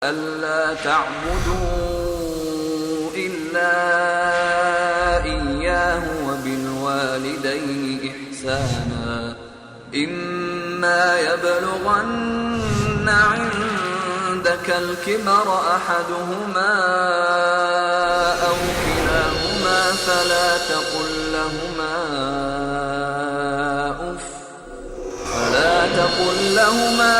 ألا تعبدوا إلا إياه وبالوالدين إحسانا إما يبلغن عندك الكبر أحدهما أو كلاهما فلا تقل لهما أف ولا تنهرهما.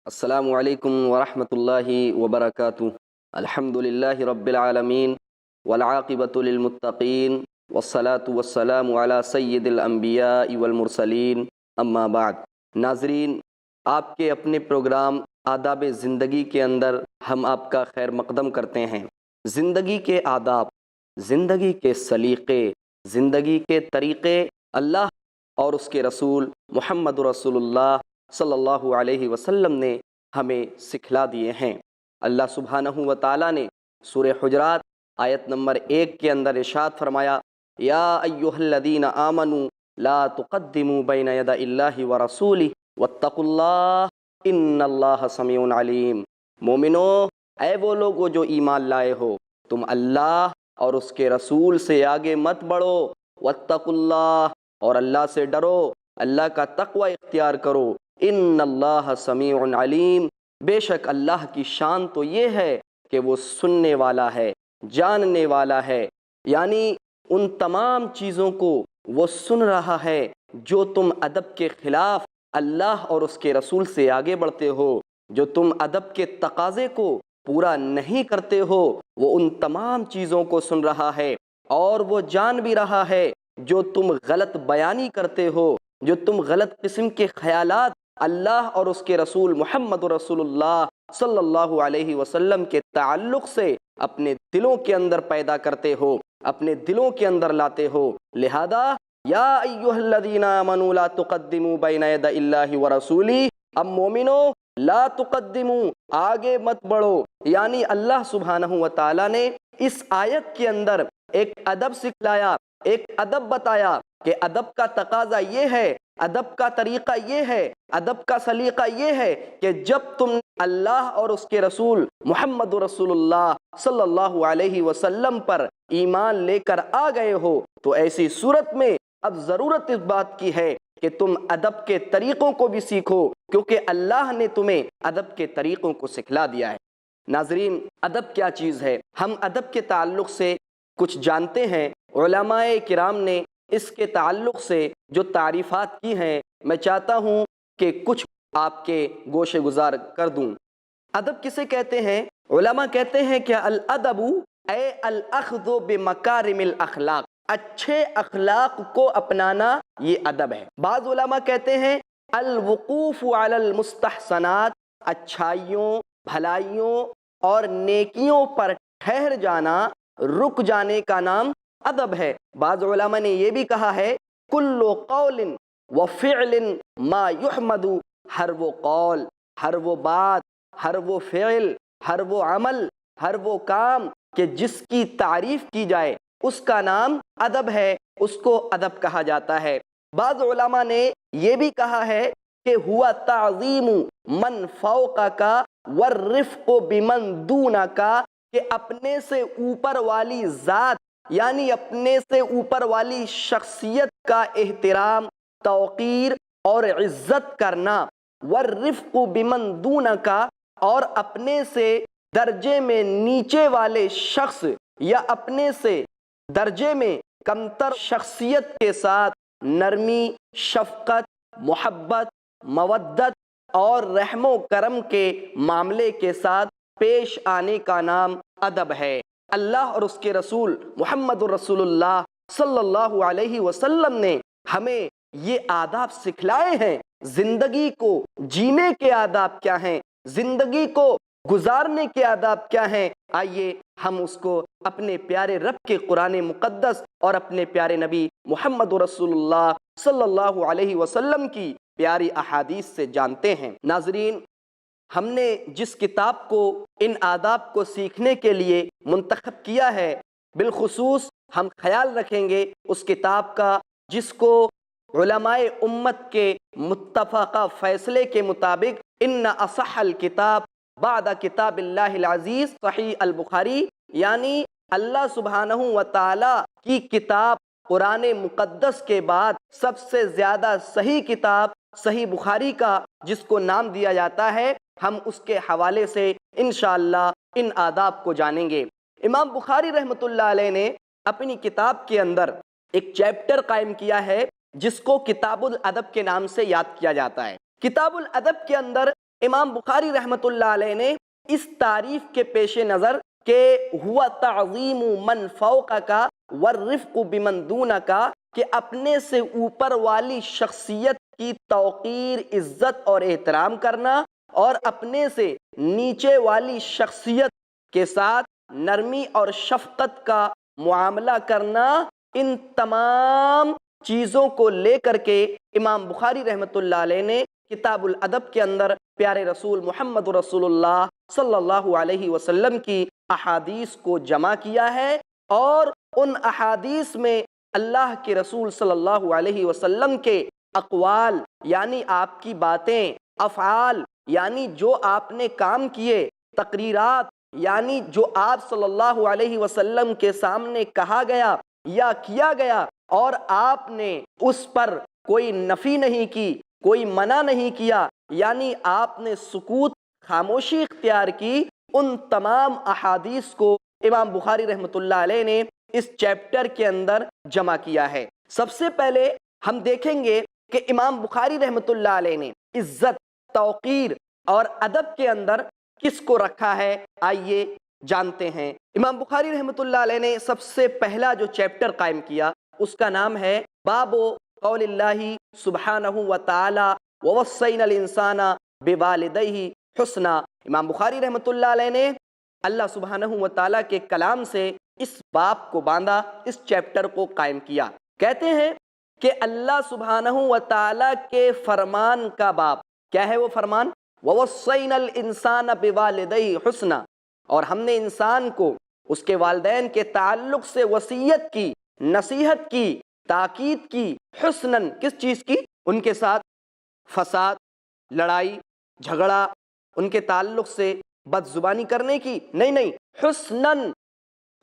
السلام علیکم ورحمۃ اللہ وبرکاتہ. الحمد للہ رب العالمین والعاقبۃ للمتقین والصلاة والسلام علی سید الانبیاء والمرسلین اما بعد. ناظرین، آپ کے اپنے پروگرام آداب زندگی کے اندر ہم آپ کا خیر مقدم کرتے ہیں. زندگی کے آداب، زندگی کے سلیقے، زندگی کے طریقے اللہ اور اس کے رسول محمد رسول اللہ صلی اللہ علیہ وسلم نے ہمیں سکھلا دیے ہیں. اللہ سبحانہ و تعالیٰ نے سورہ حجرات آیت نمبر 1 کے اندر ارشاد فرمایا، یا ایھا الذین آمنوا لا تقدموا بین یدی اللہ ورسولہ واتقوا اللہ ان اللہ سمیع علیم. مومنو، اے وہ لوگو جو ایمان لائے ہو، تم اللہ اور اس کے رسول سے آگے مت بڑھو. واتقوا اللہ، اور اللہ سے ڈرو، اللہ کا تقوی اختیار کرو. ان اللہ سمیع علیم، بے شک اللہ کی شان تو یہ ہے کہ وہ سننے والا ہے، جاننے والا ہے. یعنی ان تمام چیزوں کو وہ سن رہا ہے جو تم ادب کے خلاف اللہ اور اس کے رسول سے آگے بڑھتے ہو، جو تم ادب کے تقاضے کو پورا نہیں کرتے ہو، وہ ان تمام چیزوں کو سن رہا ہے. اور وہ جان بھی رہا ہے جو تم غلط بیانی کرتے ہو، جو تم غلط قسم کے خیالات اللہ اور اس کے رسول محمد رسول اللہ صلی اللہ علیہ وسلم کے تعلق سے اپنے دلوں کے اندر پیدا کرتے ہو، اپنے دلوں کے اندر لاتے ہو. لہذا یا ایھا الذین آمنوا لا تقدموا بین یدی اللہ ورسولہ، اب مومنو لا تقدموا، آگے مت بڑھو. یعنی اللہ سبحانہ و تعالیٰ نے اس آیت کے اندر ایک ادب سکھلایا، ایک ادب بتایا کہ ادب کا تقاضا یہ ہے، ادب کا طریقہ یہ ہے، ادب کا سلیقہ یہ ہے کہ جب تم اللہ اور اس کے رسول محمد رسول اللہ صلی اللہ علیہ وسلم پر ایمان لے کر آ گئے ہو تو ایسی صورت میں اب ضرورت اس بات کی ہے کہ تم ادب کے طریقوں کو بھی سیکھو، کیونکہ اللہ نے تمہیں ادب کے طریقوں کو سکھلا دیا ہے. ناظرین، ادب کیا چیز ہے؟ ہم ادب کے تعلق سے کچھ جانتے ہیں. علماء کرام نے اس کے تعلق سے جو تعریفات کی ہیں، میں چاہتا ہوں کہ کچھ آپ کے گوشے گزار کر دوں. ادب کسے کہتے ہیں؟ علماء کہتے ہیں کہ الادب اے الاخذ بمکارم الاخلاق، اچھے اخلاق کو اپنانا یہ ادب ہے. بعض علماء کہتے ہیں الوقوف علی المستحسنات، اچھائیوں، بھلائیوں اور نیکیوں پر ٹھہر جانا، رک جانے کا نام ادب ہے. بعض علماء نے یہ بھی کہا ہے کل قول وفعل ما یحمد، ہر وہ قول، ہر وہ بات، ہر وہ فعل، ہر وہ عمل، ہر وہ کام کہ جس کی تعریف کی جائے اس کا نام ادب ہے، اس کو ادب کہا جاتا ہے. بعض علماء نے یہ بھی کہا ہے کہ ہوا تعظیم من فوقک والرفق بمن دونک، کہ اپنے سے اوپر والی ذات یعنی اپنے سے اوپر والی شخصیت کا احترام، توقیر اور عزت کرنا. والرفق بمن دونک، اور اپنے سے درجے میں نیچے والے شخص یا اپنے سے درجے میں کمتر شخصیت کے ساتھ نرمی، شفقت، محبت، مودت اور رحم و کرم کے معاملے کے ساتھ پیش آنے کا نام ادب ہے. اللہ اور اس کے رسول محمد رسول اللہ صلی اللہ علیہ وسلم نے ہمیں یہ آداب سکھلائے ہیں. زندگی کو جینے کے آداب کیا ہیں، زندگی کو گزارنے کے آداب کیا ہیں، آئیے ہم اس کو اپنے پیارے رب کے قرآن مقدس اور اپنے پیارے نبی محمد رسول اللہ صلی اللہ علیہ وسلم کی پیاری احادیث سے جانتے ہیں. ناظرین، ہم نے جس کتاب کو ان آداب کو سیکھنے کے لیے منتخب کیا ہے، بالخصوص ہم خیال رکھیں گے اس کتاب کا جس کو علماء امت کے متفقہ فیصلے کے مطابق ان اصح الکتاب بعد کتاب اللہ العزیز صحیح البخاری، یعنی اللہ سبحانہ و تعالی کی کتاب قرآن مقدس کے بعد سب سے زیادہ صحیح کتاب صحیح بخاری کا جس کو نام دیا جاتا ہے، ہم اس کے حوالے سے انشاءاللہ ان آداب کو جانیں گے۔ امام بخاری رحمۃ اللہ علیہ نے اپنی کتاب کے اندر ایک چیپٹر قائم کیا ہے جس کو کتاب الادب کے نام سے یاد کیا جاتا ہے۔ کتاب الادب کے اندر امام بخاری رحمۃ اللہ علیہ نے اس تعریف کے پیش نظر کہ ہوا تعظیم من فوق کا والرفق بمن دون کا، کہ اپنے سے اوپر والی شخصیت کی توقیر، عزت اور احترام کرنا، اور اپنے سے نیچے والی شخصیت کے ساتھ نرمی اور شفقت کا معاملہ کرنا، ان تمام چیزوں کو لے کر کے امام بخاری رحمۃ اللہ علیہ نے کتاب الادب کے اندر پیارے رسول محمد رسول اللہ صلی اللہ علیہ وسلم کی احادیث کو جمع کیا ہے، اور ان احادیث میں اللہ کے رسول صلی اللہ علیہ وسلم کے اقوال یعنی آپ کی باتیں، افعال یعنی جو آپ نے کام کیے، تقریرات یعنی جو آپ صلی اللہ علیہ وسلم کے سامنے کہا گیا یا کیا گیا اور آپ نے اس پر کوئی نفی نہیں کی، کوئی منع نہیں کیا، یعنی آپ نے سکوت، خاموشی اختیار کی، ان تمام احادیث کو امام بخاری رحمۃ اللہ علیہ نے اس چیپٹر کے اندر جمع کیا ہے۔ سب سے پہلے ہم دیکھیں گے کہ امام بخاری رحمۃ اللہ علیہ نے عزت، توقیر اور ادب کے اندر کس کو رکھا ہے، آئیے جانتے ہیں۔ امام بخاری رحمۃ اللہ علیہ نے سب سے پہلا جو چیپٹر قائم کیا اس کا نام ہے باب قول اللہ سبحانہ و تعالی ووصینا الانسان بوالدیہ حسنا۔ امام بخاری رحمۃ اللہ علیہ نے اللہ سبحانہ و تعالی کے کلام سے اس باب کو باندھا، اس چیپٹر کو قائم کیا۔ کہتے ہیں کہ اللہ سبحانہ و تعالی کے فرمان کا باب کیا ہے؟ وہ فرمان ووصینا الانسان بوالدیہ حسنا، اور ہم نے انسان کو اس کے والدین کے تعلق سے وصیت کی، نصیحت کی، تاکید کی، حسناً کس چیز کی؟ ان کے ساتھ فساد، لڑائی جھگڑا، ان کے تعلق سے بد زبانی کرنے کی نہیں، حسناً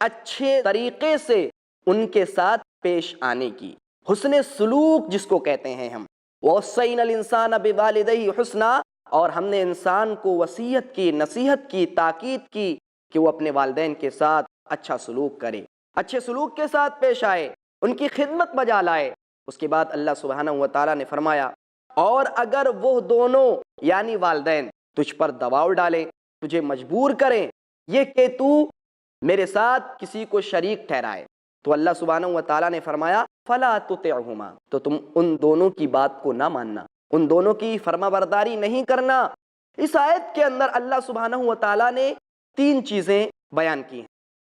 اچھے طریقے سے ان کے ساتھ پیش آنے کی، حسن سلوک جس کو کہتے ہیں ہم۔ وَوَصَّيْنَا الْإِنسَانَ بِوَالِدَيْهِ حُسْنًا، اور ہم نے انسان کو وصیت کی، نصیحت کی، تاکید کی کہ وہ اپنے والدین کے ساتھ اچھا سلوک کرے، اچھے سلوک کے ساتھ پیش آئے، ان کی خدمت بجا لائے۔ اس کے بعد اللہ سبحانہ و تعالیٰ نے فرمایا اور اگر وہ دونوں یعنی والدین تجھ پر دباؤ ڈالیں، تجھے مجبور کریں یہ کہ تو میرے ساتھ کسی کو شریک ٹھہرائے، تو اللہ سبحانہ و تعالیٰ نے فرمایا فلا تطعہما، تو تم ان دونوں کی بات کو نہ ماننا، ان دونوں کی فرما برداری نہیں کرنا۔ اس آیت کے اندر اللہ سبحانہ و تعالیٰ نے 3 چیزیں بیان کی ہیں۔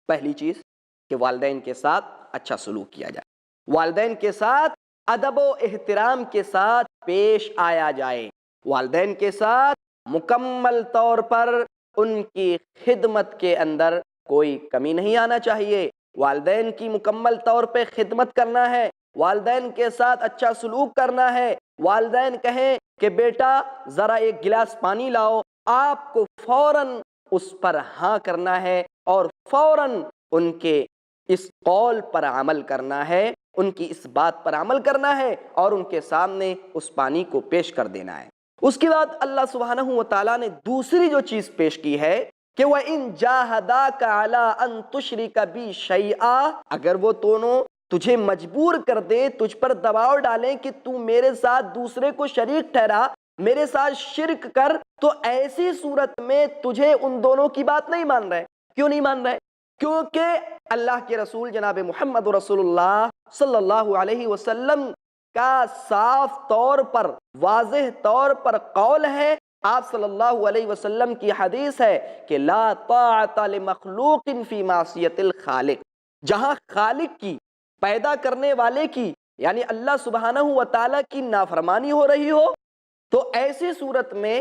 پہلی چیز کہ والدین کے ساتھ اچھا سلوک کیا جائے، والدین کے ساتھ ادب و احترام کے ساتھ پیش آیا جائے، والدین کے ساتھ مکمل طور پر ان کی خدمت کے اندر کوئی کمی نہیں آنا چاہیے، والدین کی مکمل طور پہ خدمت کرنا ہے، والدین کے ساتھ اچھا سلوک کرنا ہے۔ والدین کہیں کہ بیٹا ذرا ایک گلاس پانی لاؤ، آپ کو فوراً اس پر ہاں کرنا ہے اور فوراً ان کے اس قول پر عمل کرنا ہے، ان کی اس بات پر عمل کرنا ہے اور ان کے سامنے اس پانی کو پیش کر دینا ہے۔ اس کے بعد اللہ سبحانہ و تعالیٰ نے دوسری جو چیز پیش کی ہے کہ وَإِن جَاهَدَاكَ عَلَىٰ أَن تُشْرِكَ بِي شَيْئًا، اگر وہ دونوں تجھے مجبور کر دے، تجھ پر دباؤ ڈالیں کہ تو میرے ساتھ دوسرے کو شریک ٹھہرا، میرے ساتھ شرک کر، تو ایسی صورت میں تجھے ان دونوں کی بات نہیں مان رہے۔ کیوں نہیں مان رہے؟ کیونکہ اللہ کے رسول جناب محمد رسول اللہ صلی اللہ علیہ وسلم کا صاف طور پر، واضح طور پر قول ہے، آپ صلی اللہ علیہ وسلم کی حدیث ہے کہ لا طاعت لمخلوق فی معصیت الخالق، جہاں خالق کی، پیدا کرنے والے کی یعنی اللہ سبحانہ و تعالیٰ کی نافرمانی ہو رہی ہو تو ایسی صورت میں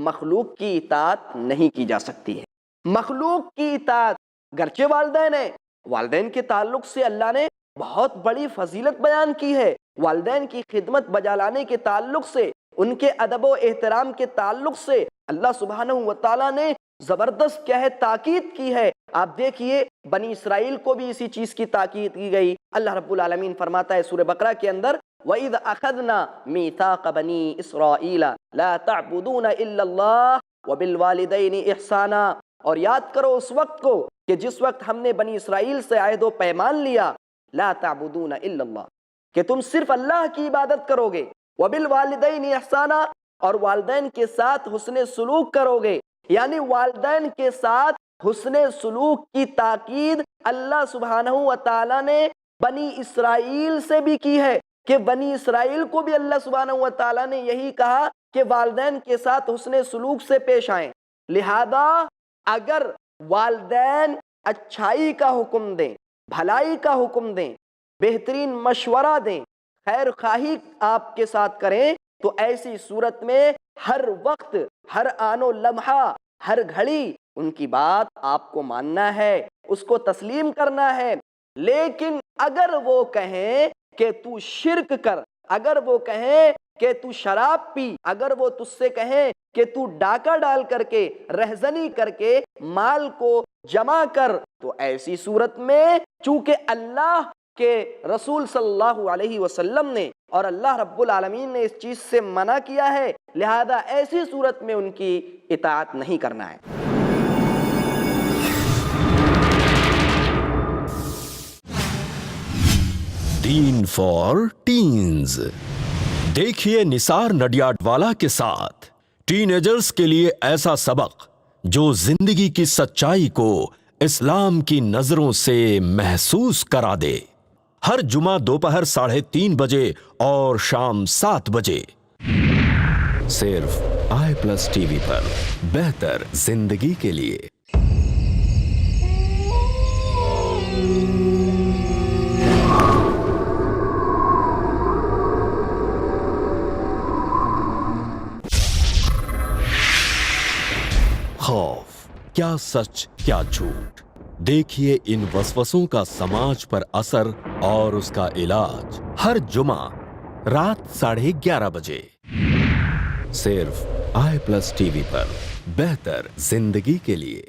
مخلوق کی اطاعت نہیں کی جا سکتی ہے۔ مخلوق کی اطاعت گرچہ والدین ہیں، والدین کے تعلق سے اللہ نے بہت بڑی فضیلت بیان کی ہے والدین کی خدمت بجا لانے کے تعلق سے، ان کے ادب و احترام کے تعلق سے اللہ سبحانہ و تعالیٰ نے زبردست کیا ہے تاکید کی ہے۔ آپ دیکھیے بنی اسرائیل کو بھی اسی چیز کی تاکید کی گئی۔ اللہ رب العالمین فرماتا ہے سورہ بقرہ کے اندر وَإِذْ أَخَذْنَا مِيثَاقَ بَنِي إِسْرَائِيلَ لَا تَعْبُدُونَ إِلَّا اللَّهَ وَبِالْوَالِدَيْنِ إِحْسَانًا، اور یاد کرو اس وقت کو کہ جس وقت ہم نے بنی اسرائیل سے عہد و پیمان لیا، لا تعبدون الا اللہ، کہ تم صرف اللہ کی عبادت کرو گے، وبالوالدین احسانا، اور والدین کے ساتھ حسن سلوک کرو گے، یعنی والدین کے ساتھ حسن سلوک کی تاکید اللہ سبحانہ و تعالی نے بنی اسرائیل سے بھی کی ہے، کہ بنی اسرائیل کو بھی اللہ سبحانہ و تعالی نے یہی کہا کہ والدین کے ساتھ حسن سلوک سے پیش آئیں۔ لہذا اگر والدین اچھائی کا حکم دیں، بھلائی کا حکم دیں، بہترین مشورہ دیں، خیر خواہی آپ کے ساتھ کریں، تو ایسی صورت میں ہر وقت، ہر آن و لمحہ، ہر گھڑی ان کی بات آپ کو ماننا ہے، اس کو تسلیم کرنا ہے۔ لیکن اگر وہ کہیں کہ تو شرک کر، اگر وہ کہیں کہ تو شراب پی، اگر وہ تجھ سے کہیں کہ تو ڈاکہ ڈال کر کے، رہزنی کر کے مال کو جمع کر، تو ایسی صورت میں چونکہ اللہ کے رسول صلی اللہ علیہ وسلم نے اور اللہ رب العالمین نے اس چیز سے منع کیا ہے، لہذا ایسی صورت میں ان کی اطاعت نہیں کرنا ہے۔ دین فار ٹینز، دیکھیے نثار نڈیاڈوالا کے ساتھ ٹین ایجرز کے لیے ایسا سبق جو زندگی کی سچائی کو اسلام کی نظروں سے محسوس کرا دے۔ ہر جمعہ دوپہر 3:30 بجے اور شام 7 بجے صرف i+ ٹی وی پر، بہتر زندگی کے لیے۔ خوف، کیا سچ کیا جھوٹ، دیکھیے ان وسوسوں کا سماج پر اثر اور اس کا علاج ہر جمعہ رات 11:30 بجے صرف i+ ٹی وی پر، بہتر زندگی کے لیے۔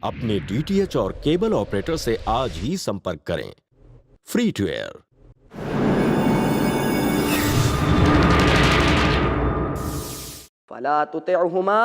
اپنے DTH اور کیبل آپریٹر سے آج ہی سمپرک کریں۔ Free to air. فلا تطعہما،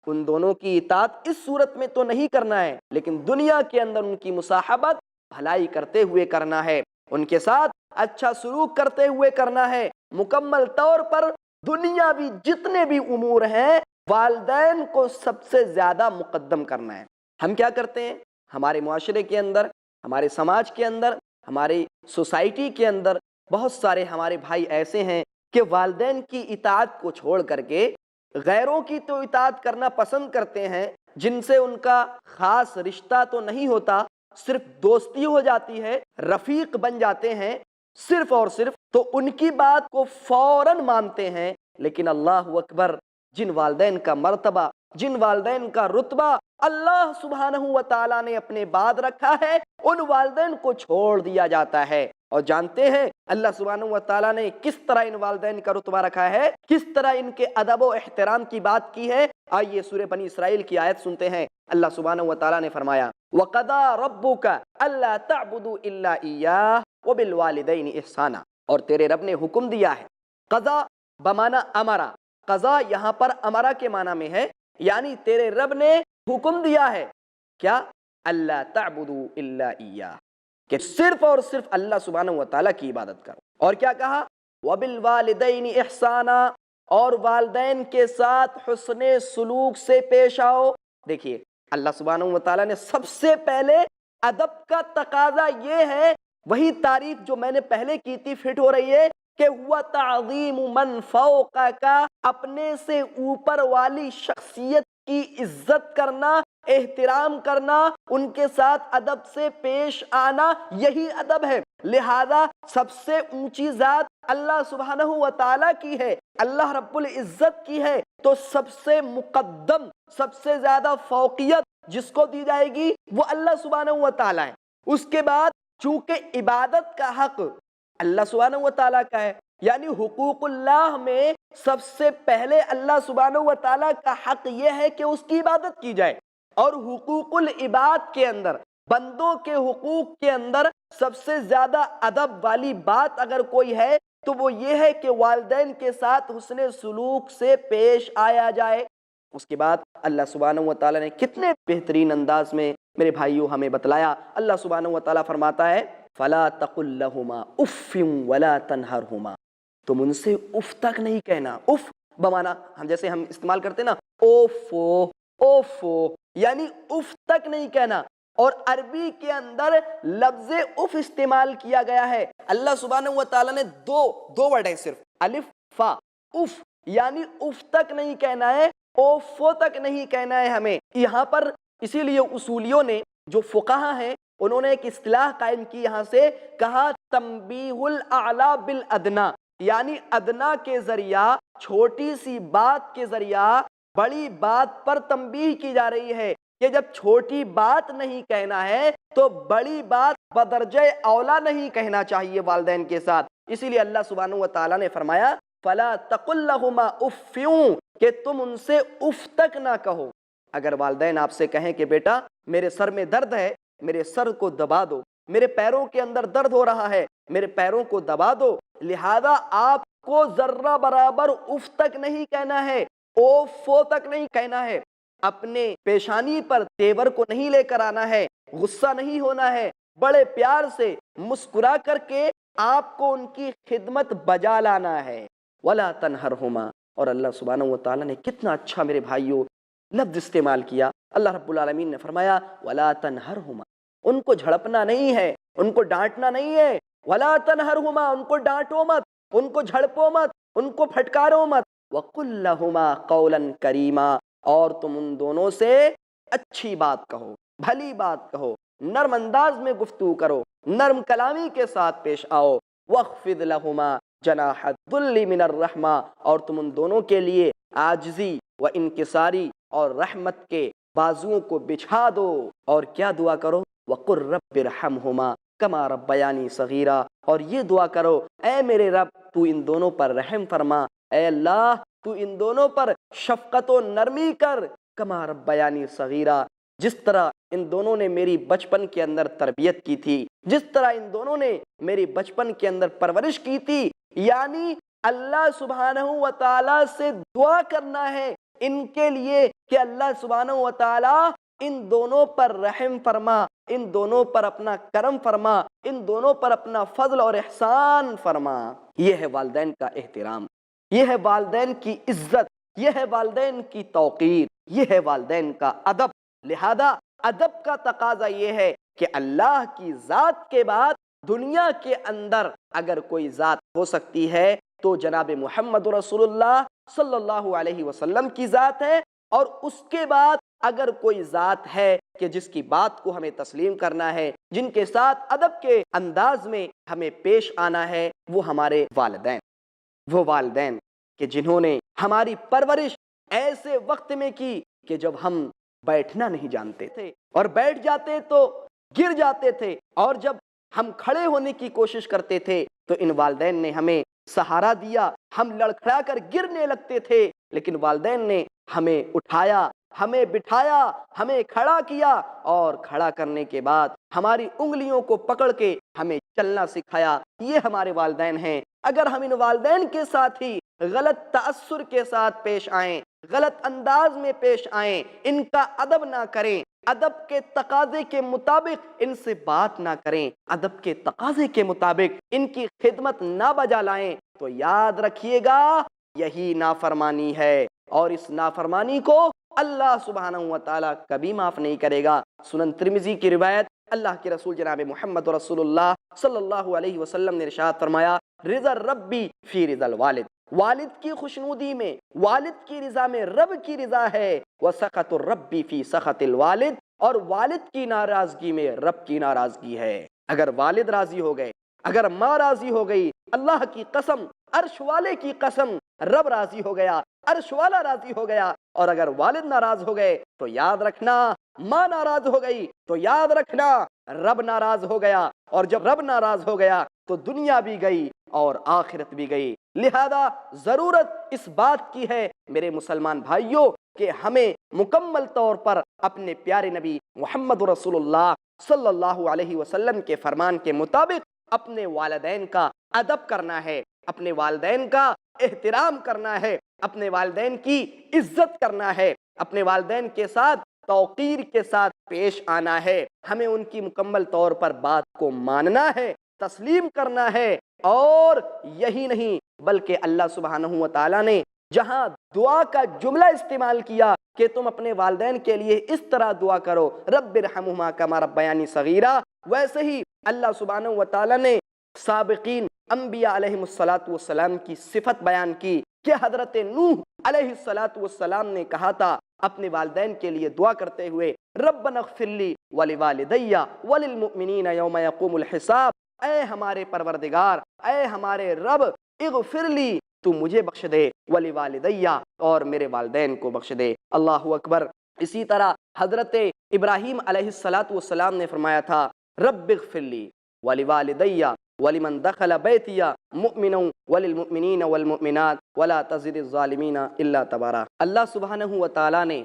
ان دونوں کی اطاعت اس صورت میں تو نہیں کرنا ہے، لیکن دنیا کے اندر ان کی مصاحبت بھلائی کرتے ہوئے کرنا ہے، ان کے ساتھ اچھا سلوک کرتے ہوئے کرنا ہے۔ مکمل طور پر دنیاوی جتنے بھی امور ہیں والدین کو سب سے زیادہ مقدم کرنا ہے۔ ہم کیا کرتے ہیں؟ ہمارے معاشرے کے اندر، ہمارے سماج کے اندر، ہماری سوسائٹی کے اندر بہت سارے ہمارے بھائی ایسے ہیں کہ والدین کی اطاعت کو چھوڑ کر کے غیروں کی تو اطاعت کرنا پسند کرتے ہیں، جن سے ان کا خاص رشتہ تو نہیں ہوتا، صرف دوستی ہو جاتی ہے، رفیق بن جاتے ہیں، صرف اور صرف تو ان کی بات کو فوراً مانتے ہیں۔ لیکن اللہ اکبر، جن والدین کا مرتبہ، جن والدین کا رتبہ اللہ سبحانہ و تعالیٰ نے اپنے بعد رکھا ہے، ان والدین کو چھوڑ دیا جاتا ہے۔ اور جانتے ہیں اللہ سبحانہ و تعالیٰ نے کس طرح ان والدین کا رتبہ رکھا ہے، کس طرح ان کے ادب و احترام کی بات کی ہے۔ آئیے سورہ بنی اسرائیل کی آیت سنتے ہیں۔ اللہ سبحانہ و تعالیٰ نے فرمایا وَقَضَىٰ رَبُّكَ أَلَّا تَعْبُدُوا إِلَّا إِيَّاهُ وَبِالْوَالِدَيْنِ إِحْسَانًا، اور تیرے رب نے حکم دیا ہے۔ قضا بمعنی امرا، قضا یہاں پر امرا کے معنی میں ہے، یعنی تیرے رب نے حکم دیا ہے کیا؟ اللہ تعبدوا الا ایاہ، کہ صرف اور صرف اللہ سبحانہ و تعالیٰ کی عبادت کرو۔ اور کیا کہا؟ وبالوالدین احسانا، اور والدین کے ساتھ حسن سلوک سے پیش آؤ۔ دیکھیے اللہ سبحانہ و تعالیٰ نے سب سے پہلے ادب کا تقاضا یہ ہے، وہی تعریف جو میں نے پہلے کی تھی فٹ ہو رہی ہے، کہ ہوا تعظیم من فوقک، اپنے سے اوپر والی شخصیت کی عزت کرنا، احترام کرنا، ان کے ساتھ ادب سے پیش آنا، یہی ادب ہے۔ لہذا سب سے اونچی ذات اللہ سبحانہ و تعالیٰ کی ہے، اللہ رب العزت کی ہے، تو سب سے مقدم، سب سے زیادہ فوقیت جس کو دی جائے گی وہ اللہ سبحانہ و تعالیٰ ہے۔ اس کے بعد چونکہ عبادت کا حق اللہ سبحانہ و تعالیٰ کا ہے، یعنی حقوق اللہ میں سب سے پہلے اللہ سبحانہ و تعالیٰ کا حق یہ ہے کہ اس کی عبادت کی جائے، اور حقوق العباد کے اندر، بندوں کے حقوق کے اندر سب سے زیادہ ادب والی بات اگر کوئی ہے تو وہ یہ ہے کہ والدین کے ساتھ حسن سلوک سے پیش آیا جائے۔ اس کے بعد اللہ سبحانہ و تعالیٰ نے کتنے بہترین انداز میں میرے بھائیوں ہمیں بتلایا۔ اللہ سبحانہ و تعالیٰ فرماتا ہے فَلَا تَقُلْ لَهُمَا اُفٍّ وَلَا تَنْهَرْهُمَا، تم ان سے اف تک نہیں کہنا۔ اف بمانا ہم جیسے ہم استعمال کرتے نا اوفو اوفو، یعنی اف تک نہیں کہنا، اور عربی کے اندر لفظ اف استعمال کیا گیا ہے۔ اللہ سبحانہ و تعالیٰ نے دو ورڈ ہیں صرف، الف فا، اف، یعنی اف تک نہیں کہنا ہے، اوفو تک نہیں کہنا ہے ہمیں۔ یہاں پر اسی لیے اصولیوں نے جو فقہا ہیں انہوں نے ایک اصطلاح قائم کی، یہاں سے کہا تنبیہ الاعلی بالادنا، یعنی ادنا کے ذریعہ، چھوٹی سی بات کے ذریعہ بڑی بات پر تنبیہ کی جا رہی ہے کہ جب چھوٹی بات نہیں کہنا ہے تو بڑی بات بدرجہ اولا نہیں کہنا چاہیے والدین کے ساتھ۔ اسی لیے اللہ سبحانہ و تعالیٰ نے فرمایا فَلَا تَقُلْ لَهُمَا اُفٍّ، کہ تم ان سے اف تک نہ کہو۔ اگر والدین آپ سے کہیں کہ بیٹا میرے سر میں درد ہے، میرے سر کو دبا دو، میرے پیروں کے اندر درد ہو رہا ہے، میرے پیروں کو دبا دو، لہذا آپ کو ذرہ برابر اف تک نہیں کہنا ہے، اوفو تک نہیں کہنا ہے، اپنے پیشانی پر تیور کو نہیں لے کر آنا ہے، غصہ نہیں ہونا ہے، بڑے پیار سے مسکرا کر کے آپ کو ان کی خدمت بجا لانا ہے۔ وَلَا تَنْهَرْهُمَا، اور اللہ سبحانہ و تعالیٰ نے کتنا اچھا میرے بھائیوں لفظ استعمال کیا۔ اللہ رب العالمین نے فرمایا وَلَا تَنْهَرْهُمَا، ان کو جھڑپنا نہیں ہے، ان کو ڈانٹنا نہیں ہے، وَلَا تَنْهَرْهُمَا، ان کو ڈانٹو مت، ان کو جھڑپو مت، ان کو پھٹکارو مت، وَقُلْ لَهُمَا قَوْلًا كَرِيمًا، اور تم ان دونوں سے اچھی بات کہو، بھلی بات کہو، نرم انداز میں گفتگو کرو، نرم کلامی کے ساتھ پیش آؤ۔ وَاخْفِضْ لَهُمَا جَنَاحَ الذُّلِّ مِنَ الرَّحْمَةِ، اور تم ان دونوں کے لیے عاجزی و انکساری اور رحمت کے بازوؤں کو بچھا دو، اور کیا دعا کرو وَقُلْ رَبِّ ارْحَمْهُمَا كَمَا رَبَّيَانِي صَغِيرًا، اور یہ دعا کرو اے میرے رب تو ان دونوں پر رحم فرما، اے اللہ تو ان دونوں پر شفقت و نرمی کر، کما ربیانی صغیرہ، جس طرح ان دونوں نے میری بچپن کے اندر تربیت کی تھی، جس طرح ان دونوں نے میری بچپن کے اندر پرورش کی تھی۔ یعنی اللہ سبحانہ و تعالیٰ سے دعا کرنا ہے ان کے لیے کہ اللہ سبحانہ و تعالیٰ ان دونوں پر رحم فرما، ان دونوں پر اپنا کرم فرما، ان دونوں پر اپنا فضل اور احسان فرما۔ یہ ہے والدین کا احترام، یہ ہے والدین کی عزت، یہ ہے والدین کی توقیر، یہ ہے والدین کا ادب۔ لہذا ادب کا تقاضا یہ ہے کہ اللہ کی ذات کے بعد دنیا کے اندر اگر کوئی ذات ہو سکتی ہے تو جناب محمد رسول اللہ صلی اللہ علیہ وسلم کی ذات ہے، اور اس کے بعد اگر کوئی ذات ہے کہ جس کی بات کو ہمیں تسلیم کرنا ہے، جن کے ساتھ ادب کے انداز میں ہمیں پیش آنا ہے، وہ ہمارے والدین، وہ والدین کہ جنہوں نے ہماری پرورش ایسے وقت میں کی کہ جب ہم بیٹھنا نہیں جانتے تھے، اور بیٹھ جاتے تو گر جاتے تھے، اور جب ہم کھڑے ہونے کی کوشش کرتے تھے تو ان والدین نے ہمیں سہارا دیا، ہم لڑکھڑا کر گرنے لگتے تھے، لیکن والدین نے ہمیں اٹھایا، ہمیں بٹھایا، ہمیں کھڑا کیا، اور کھڑا کرنے کے بعد ہماری انگلیوں کو پکڑ کے ہمیں چلنا سکھایا۔ یہ ہمارے والدین ہیں۔ اگر ہم ان والدین کے ساتھ ہی غلط تأثر کے ساتھ پیش آئیں، غلط انداز میں پیش آئیں، ان کا ادب نہ کریں، ادب کے تقاضے کے مطابق ان سے بات نہ کریں، ادب کے تقاضے کے مطابق ان کی خدمت نہ بجا لائیں، تو یاد رکھیے گا یہی نافرمانی ہے، اور اس نافرمانی کو اللہ سبحانہ و تعالیٰ کبھی معاف نہیں کرے گا۔ سنن ترمذی کی روایت، اللہ کے رسول جناب محمد رسول اللہ صلی اللہ علیہ وسلم نے ارشاد فرمایا رضا ربی فی رضا الوالد، والد کی خوشنودی میں، والد کی رضا میں رب کی رضا ہے، وسخط الربی فی سخط الوالد، اور والد کی ناراضگی میں رب کی ناراضگی ہے۔ اگر والد راضی ہو گئے، اگر ماں راضی ہو گئی، اللہ کی قسم، عرش والے کی قسم، رب راضی ہو گیا، عرش والا راضی ہو گیا، اور اگر والد ناراض ہو گئے تو یاد رکھنا ماں ناراض ہو گئی تو یاد رکھنا رب ناراض ہو گیا، اور جب رب ناراض ہو گیا تو دنیا بھی گئی اور آخرت بھی گئی۔ لہذا ضرورت اس بات کی ہے میرے مسلمان بھائیوں کہ ہمیں مکمل طور پر اپنے پیارے نبی محمد رسول اللہ صلی اللہ علیہ وسلم کے فرمان کے مطابق اپنے والدین کا ادب کرنا ہے، اپنے والدین کا احترام کرنا ہے، اپنے والدین کی عزت کرنا ہے، اپنے والدین کے ساتھ توقیر کے ساتھ پیش آنا ہے، ہمیں ان کی مکمل طور پر بات کو ماننا ہے، تسلیم کرنا ہے۔ اور یہی نہیں بلکہ اللہ سبحانہ و تعالیٰ نے جہاں دعا کا جملہ استعمال کیا کہ تم اپنے والدین کے لیے اس طرح دعا کرو رب ارحمہما کما ربیانی صغیرا، ویسے ہی اللہ سبحانہ و تعالیٰ نے سابقین انبیاء علیہ السلام کی صفت بیان کی کہ حضرت نوح علیہ السلام نے کہا تھا اپنے والدین کے لیے دعا کرتے ہوئے ربنا اغفر لی ولوالدی وللمؤمنین یوم یقوم الحساب، اے ہمارے پروردگار، اے ہمارے رب، اغفر لی، تو مجھے بخش دے، ولوالدی، اور میرے والدین کو بخش دے۔ اللہ اکبر۔ اسی طرح حضرت ابراہیم علیہ السلام نے فرمایا تھا رب اغفر لی ولوالدی ولمن دخل بیتی مؤمنا وللمؤمنین والمؤمنات ولا تزد الظالمین الا تبارا۔ اللہ سبحانہ و تعالیٰ نے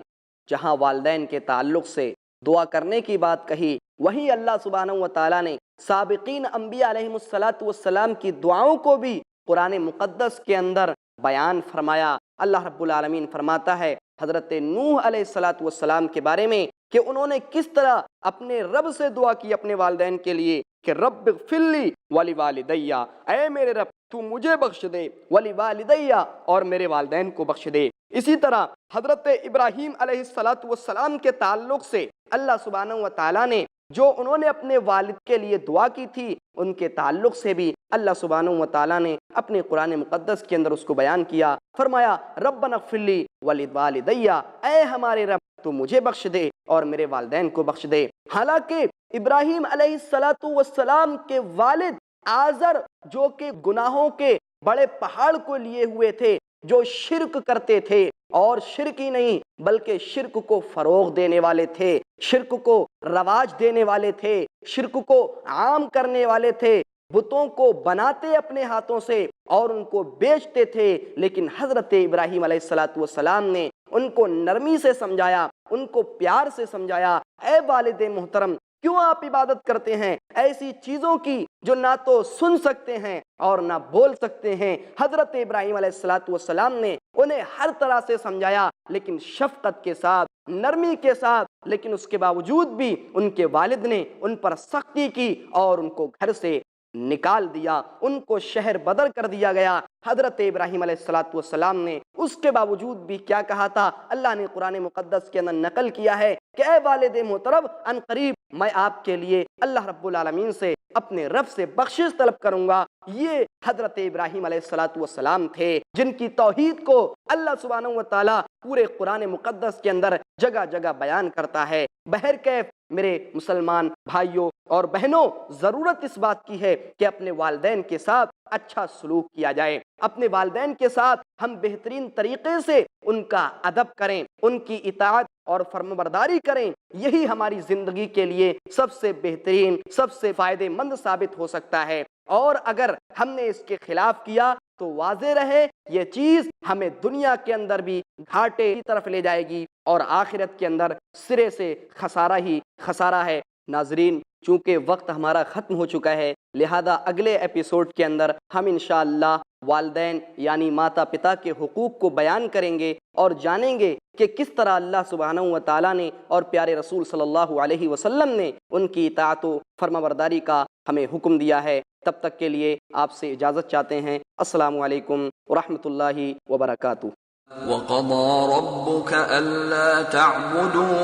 جہاں والدین کے تعلق سے دعا کرنے کی بات کہی، وہیں اللہ سبحانہ و تعالیٰ نے سابقین انبیاء علیہ السلام کی دعاؤں کو بھی قرآن مقدس کے اندر بیان فرمایا۔ اللہ رب العالمین فرماتا ہے حضرت نوح علیہ السلام کے بارے میں کہ انہوں نے کس طرح اپنے رب سے دعا کی اپنے والدین کے لیے کہ رب اغفر لی ولوالدی، اے میرے رب تو مجھے بخش دے، ولوالدی، اور میرے والدین کو بخش دے۔ اسی طرح حضرت ابراہیم علیہ السلام کے تعلق سے اللہ سبحانہ و تعالیٰ نے جو انہوں نے اپنے والد کے لیے دعا کی تھی ان کے تعلق سے بھی اللہ سبحانہ و تعالیٰ نے اپنے قرآن مقدس کے اندر اس کو بیان کیا، فرمایا ربنا اغفر لی ولوالدی، اے ہمارے رب تو مجھے بخش دے اور میرے والدین کو بخش دے۔ حالانکہ ابراہیم علیہ السلام کے والد آزر جو کہ گناہوں کے بڑے پہاڑ کو لیے ہوئے تھے، جو شرک کرتے تھے، اور شرک ہی نہیں بلکہ شرک کو فروغ دینے والے تھے، شرک کو رواج دینے والے تھے، شرک کو عام کرنے والے تھے، بتوں کو بناتے اپنے ہاتھوں سے اور ان کو بیچتے تھے۔ لیکن حضرت ابراہیم علیہ السلام نے ان کو نرمی سے سمجھایا، ان کو پیار سے سمجھایا، اے والد محترم کیوں آپ عبادت کرتے ہیں ایسی چیزوں کی جو نہ تو سن سکتے ہیں اور نہ بول سکتے ہیں۔ حضرت ابراہیم علیہ السلام نے انہیں ہر طرح سے سمجھایا، لیکن شفقت کے ساتھ، نرمی کے ساتھ، لیکن اس کے باوجود بھی ان کے والد نے ان پر سختی کی اور ان کو گھر سے نکال دیا، ان کو شہر بدر کر دیا گیا۔ حضرت ابراہیم علیہ السلام نے اس کے باوجود بھی کیا کہا تھا، اللہ نے قرآن مقدس کے اندر نقل کیا ہے کہ اے والد محترم ان قریب میں آپ کے لیے اللہ رب العالمین سے اپنے رب سے بخشش طلب کروں گا۔ یہ حضرت ابراہیم علیہ السلام تھے جن کی توحید کو اللہ سبحانہ و تعالیٰ پورے قرآن مقدس کے اندر جگہ جگہ بیان کرتا ہے۔ بہرکیف میرے مسلمان بھائیوں اور بہنوں، ضرورت اس بات کی ہے کہ اپنے والدین کے ساتھ اچھا سلوک کیا جائے، اپنے والدین کے ساتھ ہم بہترین طریقے سے ان کا ادب کریں، ان کی اطاعت اور فرمانبرداری کریں، یہی ہماری زندگی کے لیے سب سے بہترین، سب سے فائدہ مند ثابت ہو سکتا ہے۔ اور اگر ہم نے اس کے خلاف کیا تو واضح رہے یہ چیز ہمیں دنیا کے اندر بھی گھاٹے کی طرف لے جائے گی اور آخرت کے اندر سرے سے خسارہ ہی خسارہ ہے۔ ناظرین، چونکہ وقت ہمارا ختم ہو چکا ہے، لہذا اگلے ایپیسوڈ کے اندر ہم انشاءاللہ والدین یعنی ماتا پتا کے حقوق کو بیان کریں گے اور جانیں گے کہ کس طرح اللہ سبحانہ و تعالیٰ نے اور پیارے رسول صلی اللہ علیہ وسلم نے ان کی اطاعت و فرمانبرداری کا ہمیں حکم دیا ہے۔ تب تک کے لیے آپ سے اجازت چاہتے ہیں۔ السلام علیکم ورحمۃ اللہ وبرکاتہ۔ وَقَضَى رَبُّكَ أَلَّا تَعْبُدُوا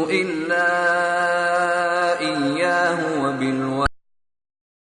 إِلَّا